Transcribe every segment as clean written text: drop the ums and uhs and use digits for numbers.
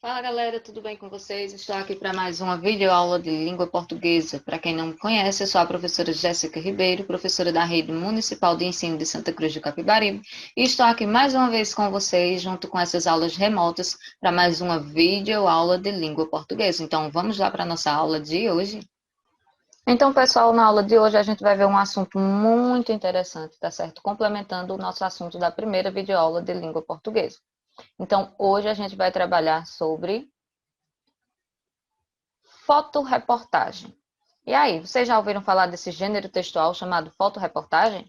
Fala galera, tudo bem com vocês? Estou aqui para mais uma videoaula de língua portuguesa. Para quem não me conhece, eu sou a professora Jéssica Ribeiro, professora da Rede Municipal de Ensino de Santa Cruz do Capibaribe, e estou aqui mais uma vez com vocês, junto com essas aulas remotas, para mais uma videoaula de língua portuguesa. Então vamos lá para a nossa aula de hoje? Então, pessoal, na aula de hoje a gente vai ver um assunto muito interessante, tá certo? Complementando o nosso assunto da primeira videoaula de língua portuguesa. Então, hoje a gente vai trabalhar sobre fotoreportagem. E aí, vocês já ouviram falar desse gênero textual chamado fotoreportagem?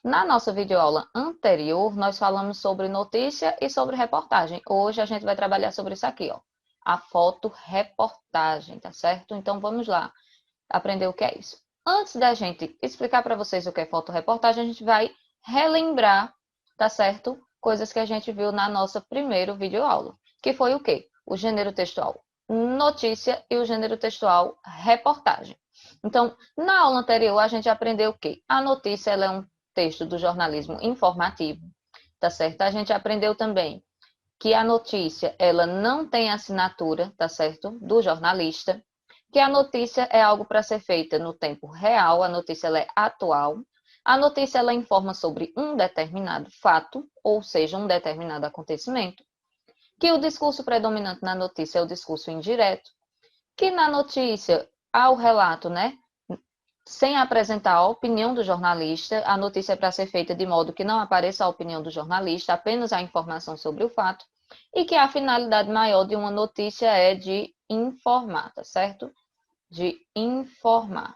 Na nossa videoaula anterior, nós falamos sobre notícia e sobre reportagem. Hoje a gente vai trabalhar sobre isso aqui, ó, a fotoreportagem, tá certo? Então vamos lá aprender o que é isso. Antes da gente explicar para vocês o que é fotoreportagem, a gente vai relembrar, tá certo? Coisas que a gente viu na nossa primeira videoaula, que foi o quê? O gênero textual notícia e o gênero textual reportagem. Então, na aula anterior, a gente aprendeu o quê? A notícia ela é um texto do jornalismo informativo, tá certo? A gente aprendeu também que a notícia ela não tem assinatura, tá certo? Do jornalista, que a notícia é algo para ser feita no tempo real, a notícia ela é atual. A notícia ela informa sobre um determinado fato, ou seja, um determinado acontecimento, que o discurso predominante na notícia é o discurso indireto, que na notícia há o relato, né, sem apresentar a opinião do jornalista, a notícia é para ser feita de modo que não apareça a opinião do jornalista, apenas a informação sobre o fato, e que a finalidade maior de uma notícia é de informar, tá certo? De informar.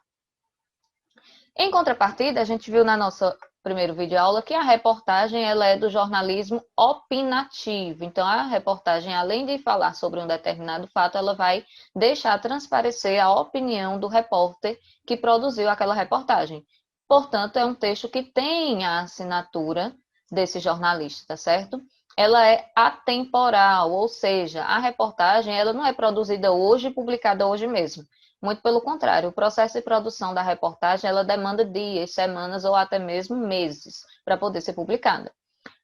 Em contrapartida, a gente viu na nossa primeira videoaula que a reportagem ela é do jornalismo opinativo. Então, a reportagem, além de falar sobre um determinado fato, ela vai deixar transparecer a opinião do repórter que produziu aquela reportagem. Portanto, é um texto que tem a assinatura desse jornalista, tá certo? Ela é atemporal, ou seja, a reportagem ela não é produzida hoje e publicada hoje mesmo. Muito pelo contrário, o processo de produção da reportagem ela demanda dias, semanas ou até mesmo meses para poder ser publicada.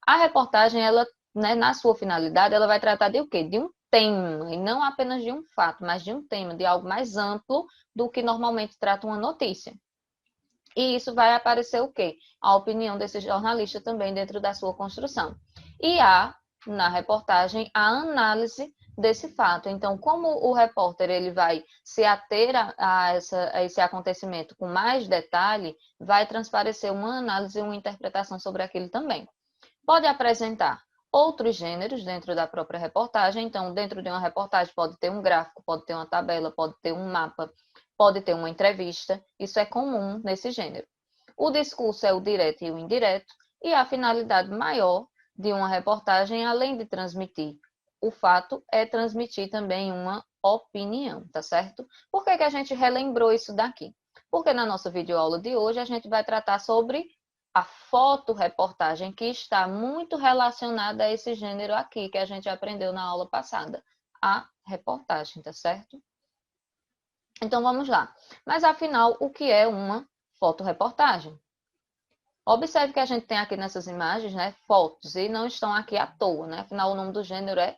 A reportagem, ela, né, na sua finalidade, ela vai tratar de o quê? De um tema, e não apenas de um fato, mas de um tema, de algo mais amplo do que normalmente trata uma notícia. E isso vai aparecer o quê? A opinião desse jornalista também dentro da sua construção. E há, na reportagem, a análise desse fato. Então, como o repórter ele vai se ater a esse acontecimento com mais detalhe, vai transparecer uma análise e uma interpretação sobre aquilo também. Pode apresentar outros gêneros dentro da própria reportagem. Então, dentro de uma reportagem pode ter um gráfico, pode ter uma tabela, pode ter um mapa, pode ter uma entrevista. Isso é comum nesse gênero. O discurso é o direto e o indireto, e a finalidade maior de uma reportagem, além de transmitir o fato, é transmitir também uma opinião, tá certo? Por que a gente relembrou isso daqui? Porque na nossa videoaula de hoje a gente vai tratar sobre a fotoreportagem, que está muito relacionada a esse gênero aqui que a gente aprendeu na aula passada, a reportagem, tá certo? Então vamos lá. Mas afinal, o que é uma fotoreportagem? Observe que a gente tem aqui nessas imagens, né, fotos, e não estão aqui à toa, né? Afinal, o nome do gênero é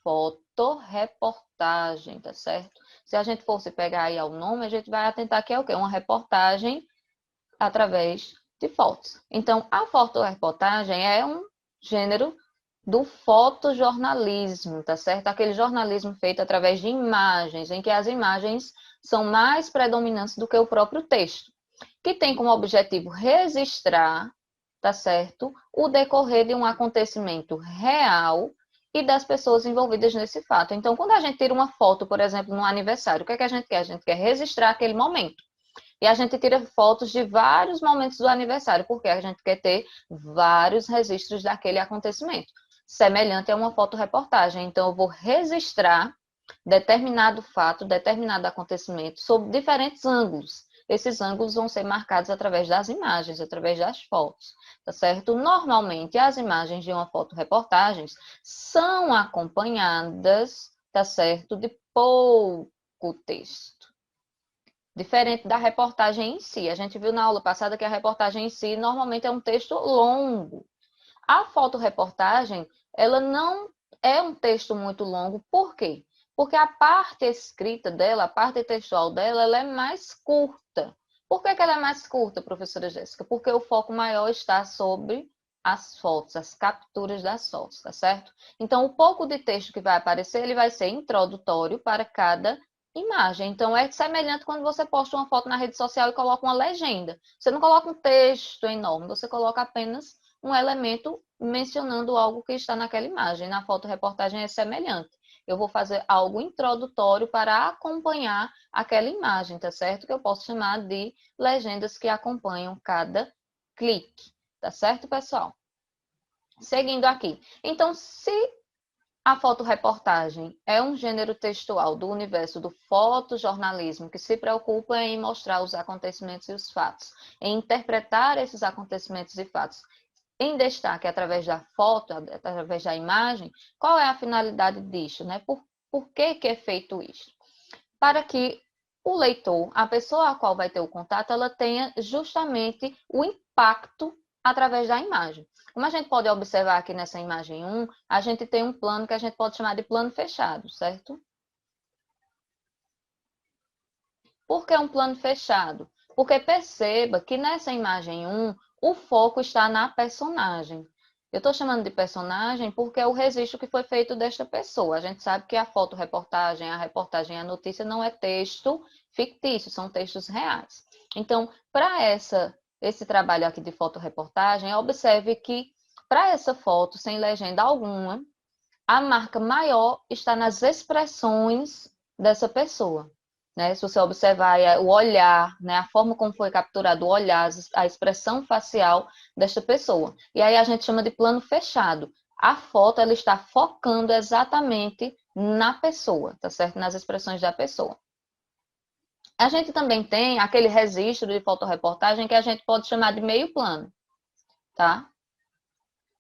fotoreportagem, tá certo? Se a gente fosse pegar aí o nome, a gente vai atentar que é o quê? Uma reportagem através de fotos. Então, a fotoreportagem é um gênero do fotojornalismo, tá certo? Aquele jornalismo feito através de imagens, em que as imagens são mais predominantes do que o próprio texto, que tem como objetivo registrar, tá certo? O decorrer de um acontecimento real e das pessoas envolvidas nesse fato. Então, quando a gente tira uma foto, por exemplo, no aniversário, o que é que a gente quer? A gente quer registrar aquele momento. E a gente tira fotos de vários momentos do aniversário, porque a gente quer ter vários registros daquele acontecimento. Semelhante a uma fotoreportagem. Então, eu vou registrar determinado fato, determinado acontecimento, sob diferentes ângulos. Esses ângulos vão ser marcados através das imagens, através das fotos, tá certo? Normalmente, as imagens de uma fotoreportagem são acompanhadas, tá certo, de pouco texto. Diferente da reportagem em si. A gente viu na aula passada que a reportagem em si normalmente é um texto longo. A fotoreportagem, ela não é um texto muito longo. Por quê? Porque a parte escrita dela, a parte textual dela, ela é mais curta. Por que que ela é mais curta, professora Jéssica? Porque o foco maior está sobre as fotos, as capturas das fotos, tá certo? Então, o pouco de texto que vai aparecer, ele vai ser introdutório para cada imagem. Então, é semelhante quando você posta uma foto na rede social e coloca uma legenda. Você não coloca um texto enorme, você coloca apenas um elemento mencionando algo que está naquela imagem. Na fotoreportagem é semelhante. Eu vou fazer algo introdutório para acompanhar aquela imagem, tá certo? Que eu posso chamar de legendas que acompanham cada clique, tá certo, pessoal? Seguindo aqui. Então, se a fotoreportagem é um gênero textual do universo do fotojornalismo que se preocupa em mostrar os acontecimentos e os fatos, em interpretar esses acontecimentos e fatos em destaque através da foto, através da imagem, qual é a finalidade disso, né? Por que que é feito isso? Para que o leitor, a pessoa a qual vai ter o contato, ela tenha justamente o impacto através da imagem. Como a gente pode observar aqui nessa imagem 1, a gente tem um plano que a gente pode chamar de plano fechado, certo? Por que um plano fechado? Porque perceba que nessa imagem 1, o foco está na personagem. Eu estou chamando de personagem porque é o registro que foi feito desta pessoa. A gente sabe que a fotoreportagem, a reportagem, a notícia não é texto fictício, são textos reais. Então, para esse trabalho aqui de fotoreportagem, observe que para essa foto, sem legenda alguma, a marca maior está nas expressões dessa pessoa. Né? Se você observar o olhar, né? A forma como foi capturado o olhar, a expressão facial desta pessoa. E aí a gente chama de plano fechado. A foto ela está focando exatamente na pessoa, tá certo? Nas expressões da pessoa. A gente também tem aquele registro de fotoreportagem que a gente pode chamar de meio plano, tá?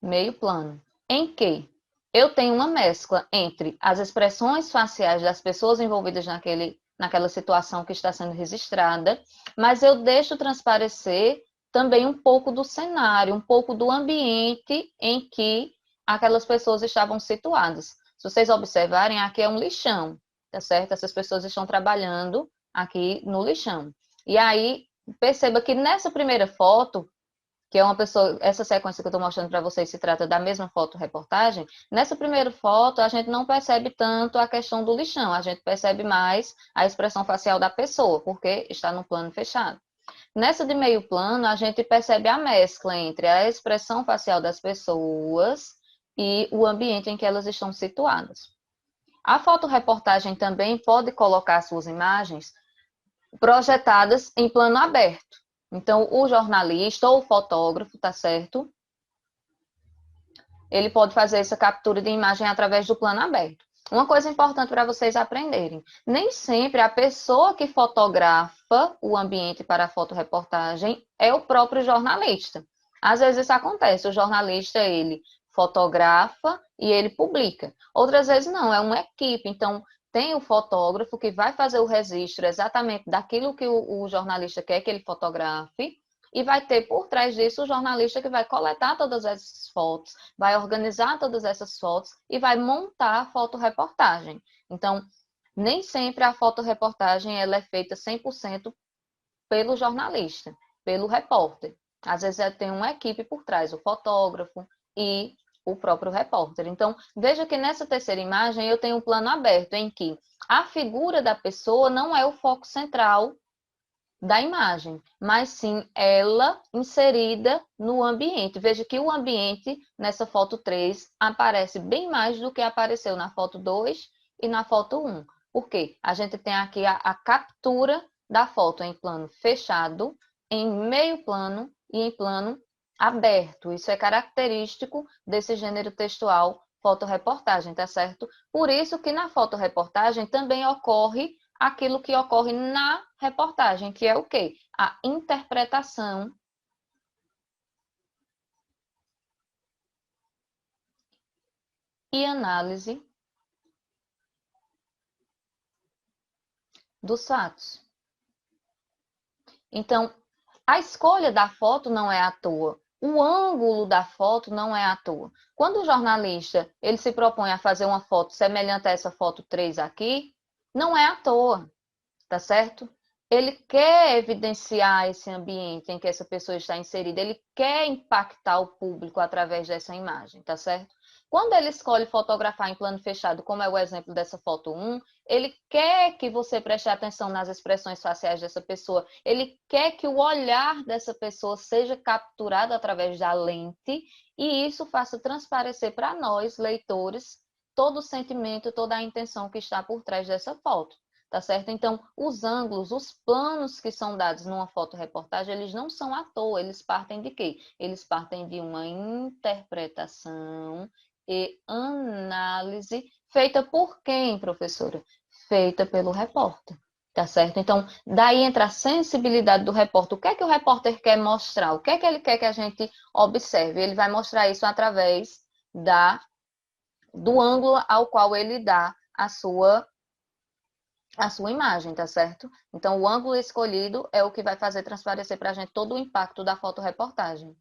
Meio plano. Em que eu tenho uma mescla entre as expressões faciais das pessoas envolvidas naquela situação que está sendo registrada, mas eu deixo transparecer também um pouco do cenário, um pouco do ambiente em que aquelas pessoas estavam situadas. Se vocês observarem, aqui é um lixão, tá certo? Essas pessoas estão trabalhando aqui no lixão. E aí, perceba que nessa primeira foto, que é uma pessoa, essa sequência que eu estou mostrando para vocês se trata da mesma foto-reportagem, nessa primeira foto a gente não percebe tanto a questão do lixão, a gente percebe mais a expressão facial da pessoa, porque está no plano fechado. Nessa de meio plano, a gente percebe a mescla entre a expressão facial das pessoas e o ambiente em que elas estão situadas. A fotoreportagem também pode colocar suas imagens projetadas em plano aberto. Então, o jornalista ou o fotógrafo, tá certo? Ele pode fazer essa captura de imagem através do plano aberto. Uma coisa importante para vocês aprenderem: nem sempre a pessoa que fotografa o ambiente para a fotoreportagem é o próprio jornalista. Às vezes isso acontece, o jornalista ele fotografa e ele publica. Outras vezes não, é uma equipe. Então, tem o fotógrafo que vai fazer o registro exatamente daquilo que o jornalista quer que ele fotografe, e vai ter por trás disso o jornalista que vai coletar todas essas fotos, vai organizar todas essas fotos e vai montar a fotoreportagem. Então, nem sempre a fotoreportagem ela é feita 100% pelo jornalista, pelo repórter. Às vezes tem uma equipe por trás, o fotógrafo e o próprio repórter. Então, veja que nessa terceira imagem eu tenho um plano aberto em que a figura da pessoa não é o foco central da imagem, mas sim ela inserida no ambiente. Veja que o ambiente nessa foto 3 aparece bem mais do que apareceu na foto 2 e na foto 1. Por quê? A gente tem aqui a captura da foto em plano fechado, em meio plano e em plano aberto. Isso é característico desse gênero textual fotoreportagem, tá certo? Por isso que na fotoreportagem também ocorre aquilo que ocorre na reportagem, que é o quê? A interpretação e análise dos fatos. Então, a escolha da foto não é à toa. o ângulo da foto não é à toa. Quando o jornalista ele se propõe a fazer uma foto semelhante a essa foto 3 aqui, não é à toa, tá certo? Ele quer evidenciar esse ambiente em que essa pessoa está inserida, ele quer impactar o público através dessa imagem, tá certo? Quando ele escolhe fotografar em plano fechado, como é o exemplo dessa foto 1, ele quer que você preste atenção nas expressões faciais dessa pessoa, ele quer que o olhar dessa pessoa seja capturado através da lente e isso faça transparecer para nós, leitores, todo o sentimento, toda a intenção que está por trás dessa foto. Tá certo? Então, os ângulos, os planos que são dados numa fotoreportagem, eles não são à toa, eles partem de quê? Eles partem de uma interpretação e análise feita por quem, professora? Feita pelo repórter, tá certo? Então, daí entra a sensibilidade do repórter. O que é que o repórter quer mostrar? O que é que ele quer que a gente observe? Ele vai mostrar isso através do ângulo ao qual ele dá a sua imagem, tá certo? Então, o ângulo escolhido é o que vai fazer transparecer para a gente todo o impacto da fotoreportagem.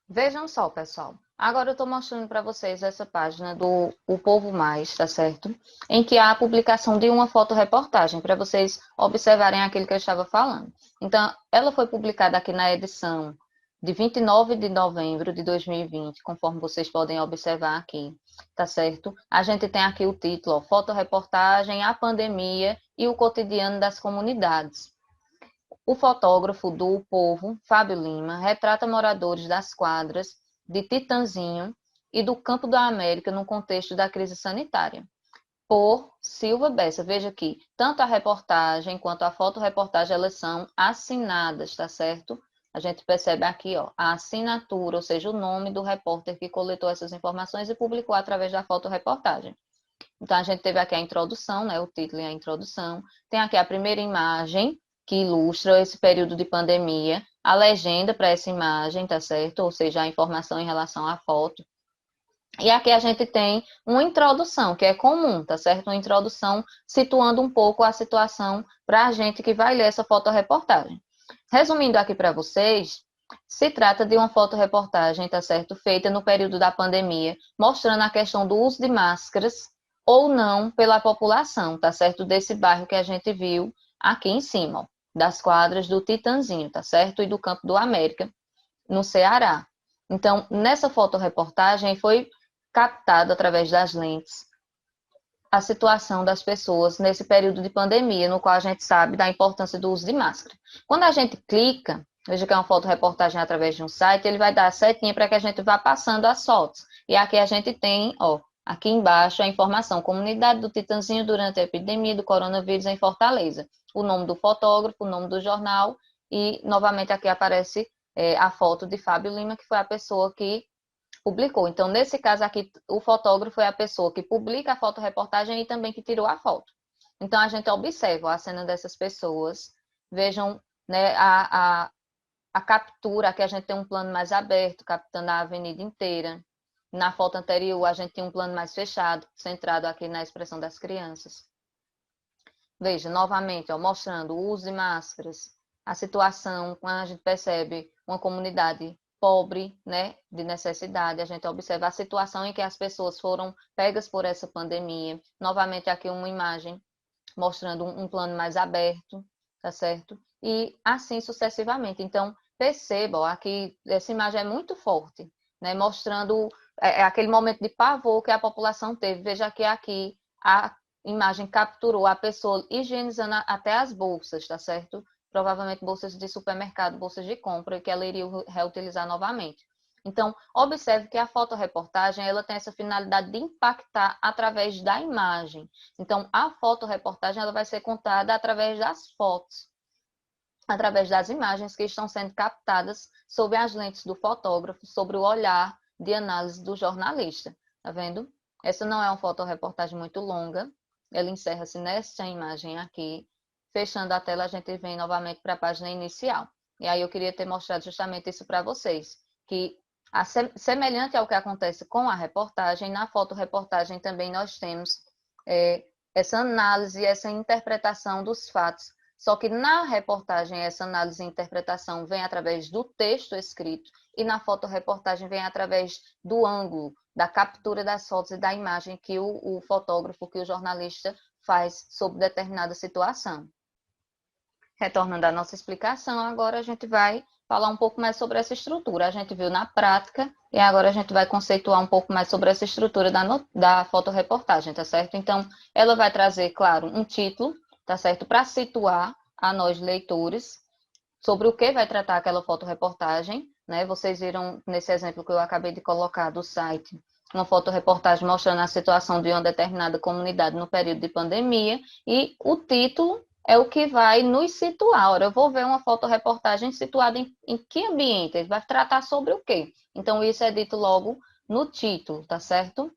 Vejam só, pessoal. Agora eu estou mostrando para vocês essa página do O Povo Mais, tá certo? Em que há a publicação de uma fotoreportagem, para vocês observarem aquilo que eu estava falando. Então, ela foi publicada aqui na edição de 29 de novembro de 2020, conforme vocês podem observar aqui, tá certo? A gente tem aqui o título, ó, Fotoreportagem, a Pandemia e o Cotidiano das Comunidades. O fotógrafo do O Povo, Fábio Lima, retrata moradores das quadras de Titanzinho e do Campo da América no contexto da crise sanitária. Por Silva Bessa. Veja aqui, tanto a reportagem quanto a fotoreportagem, elas são assinadas, tá certo? A gente percebe aqui, ó, a assinatura, ou seja, o nome do repórter que coletou essas informações e publicou através da fotoreportagem. Então, a gente teve aqui a introdução, né, o título e a introdução. Tem aqui a primeira imagem, que ilustra esse período de pandemia, a legenda para essa imagem, tá certo? Ou seja, a informação em relação à foto. E aqui a gente tem uma introdução, que é comum, tá certo? Uma introdução situando um pouco a situação para a gente que vai ler essa fotoreportagem. Resumindo aqui para vocês, se trata de uma fotoreportagem, tá certo? Feita no período da pandemia, mostrando a questão do uso de máscaras ou não pela população, tá certo? Desse bairro que a gente viu aqui em cima, ó, das quadras do Titanzinho, tá certo? E do Campo do América, no Ceará. Então, nessa fotoreportagem foi captado através das lentes a situação das pessoas nesse período de pandemia, no qual a gente sabe da importância do uso de máscara. Quando a gente clica, veja que é uma fotoreportagem através de um site, ele vai dar a setinha para que a gente vá passando as fotos. E aqui a gente tem, ó, aqui embaixo a informação, comunidade do Titanzinho durante a epidemia do coronavírus em Fortaleza. O nome do fotógrafo, o nome do jornal e, novamente, aqui aparece a foto de Fábio Lima, que foi a pessoa que publicou. Então, nesse caso aqui, o fotógrafo é a pessoa que publica a fotoreportagem e também que tirou a foto. Então, a gente observa a cena dessas pessoas, vejam, né, a captura, aqui a gente tem um plano mais aberto, captando a avenida inteira. Na foto anterior, a gente tem um plano mais fechado, centrado aqui na expressão das crianças. Veja, novamente, ó, mostrando o uso de máscaras, a situação, quando a gente percebe uma comunidade pobre, né, de necessidade, a gente observa a situação em que as pessoas foram pegas por essa pandemia. Novamente, aqui uma imagem mostrando um plano mais aberto, tá certo? E assim sucessivamente. Então, percebam, aqui, essa imagem é muito forte, né, mostrando aquele momento de pavor que a população teve. Veja que aqui a imagem capturou a pessoa higienizando até as bolsas, tá certo? Provavelmente bolsas de supermercado, bolsas de compra, que ela iria reutilizar novamente. Então, observe que a fotoreportagem ela tem essa finalidade de impactar através da imagem. Então, a fotoreportagem ela vai ser contada através das fotos, através das imagens que estão sendo captadas sob as lentes do fotógrafo, sobre o olhar de análise do jornalista. Tá vendo? Essa não é uma fotoreportagem muito longa, ela encerra-se nesta imagem aqui. Fechando a tela, a gente vem novamente para a página inicial. E aí eu queria ter mostrado justamente isso para vocês, que semelhante ao que acontece com a reportagem, na fotoreportagem também nós temos essa análise, essa interpretação dos fatos Só que na reportagem, essa análise e interpretação vem através do texto escrito e na fotoreportagem vem através do ângulo, da captura das fotos e da imagem que o fotógrafo, que o jornalista faz sobre determinada situação. Retornando à nossa explicação, agora a gente vai falar um pouco mais sobre essa estrutura. A gente viu na prática e agora a gente vai conceituar um pouco mais sobre essa estrutura da fotoreportagem, tá certo? Então, ela vai trazer, claro, um título, tá certo? Para situar a nós, leitores, sobre o que vai tratar aquela fotoreportagem, né? Vocês viram nesse exemplo que eu acabei de colocar do site, uma fotoreportagem mostrando a situação de uma determinada comunidade no período de pandemia, e o título é o que vai nos situar. Ora, eu vou ver uma fotoreportagem situada em que ambiente? Ele vai tratar sobre o quê? Então, isso é dito logo no título, tá certo?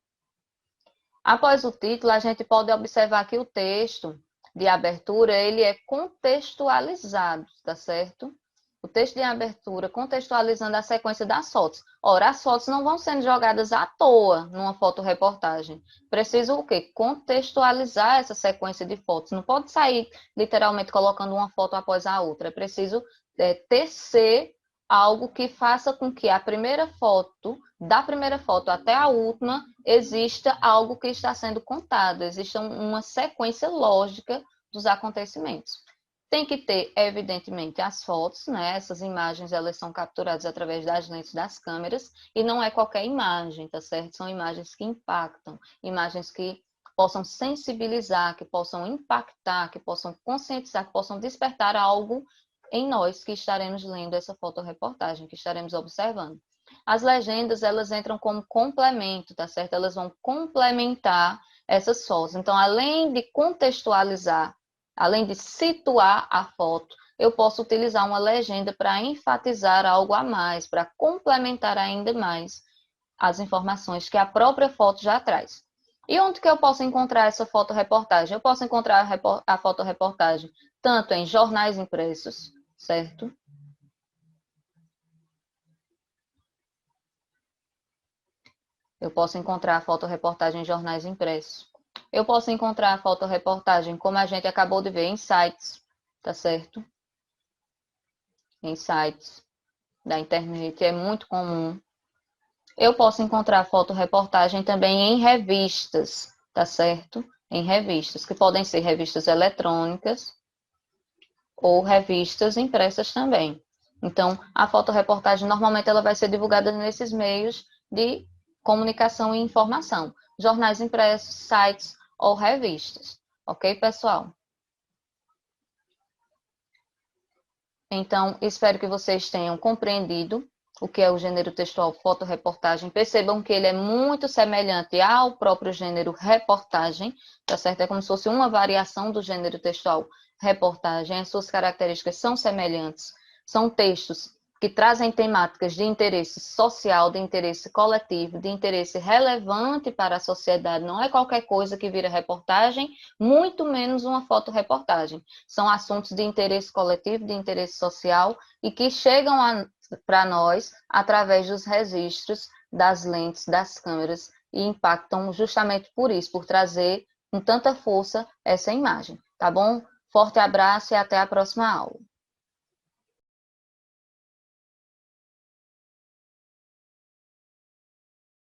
Após o título, a gente pode observar que o texto de abertura, ele é contextualizado, tá certo? O texto de abertura contextualizando a sequência das fotos. Ora, as fotos não vão sendo jogadas à toa numa fotoreportagem. Preciso o quê? Contextualizar essa sequência de fotos. Não pode sair literalmente colocando uma foto após a outra. É preciso tecer algo que faça com que a primeira foto, da primeira foto até a última, exista algo que está sendo contado, exista uma sequência lógica dos acontecimentos. Tem que ter, evidentemente, as fotos, né? Essas imagens, elas são capturadas através das lentes das câmeras, e não é qualquer imagem, tá certo? São imagens que impactam, imagens que possam sensibilizar, que possam impactar, que possam conscientizar, que possam despertar algo em nós que estaremos lendo essa fotoreportagem, que estaremos observando. As legendas, elas entram como complemento, tá certo? Elas vão complementar essas fotos. Então, além de contextualizar, além de situar a foto, eu posso utilizar uma legenda para enfatizar algo a mais, para complementar ainda mais as informações que a própria foto já traz. E onde que eu posso encontrar essa fotoreportagem? Eu posso encontrar a fotoreportagem tanto em jornais impressos, certo? Eu posso encontrar a fotoreportagem em jornais impressos. Eu posso encontrar a fotoreportagem, como a gente acabou de ver, em sites, tá certo? Em sites da internet, é muito comum. Eu posso encontrar fotoreportagem também em revistas, tá certo? Em revistas, que podem ser revistas eletrônicas ou revistas impressas também. Então, a fotoreportagem normalmente ela vai ser divulgada nesses meios de comunicação e informação, jornais impressos, sites ou revistas. Ok, pessoal? Então, espero que vocês tenham compreendido o que é o gênero textual fotoreportagem. Percebam que ele é muito semelhante ao próprio gênero reportagem, tá certo? É como se fosse uma variação do gênero textual reportagem. As suas características são semelhantes. São textos que trazem temáticas de interesse social, de interesse coletivo, de interesse relevante para a sociedade. Não é qualquer coisa que vira reportagem, muito menos uma fotoreportagem. São assuntos de interesse coletivo, de interesse social e que chegam para nós através dos registros das lentes das câmeras e impactam justamente por isso, por trazer com tanta força essa imagem, tá bom? Forte abraço e até a próxima aula.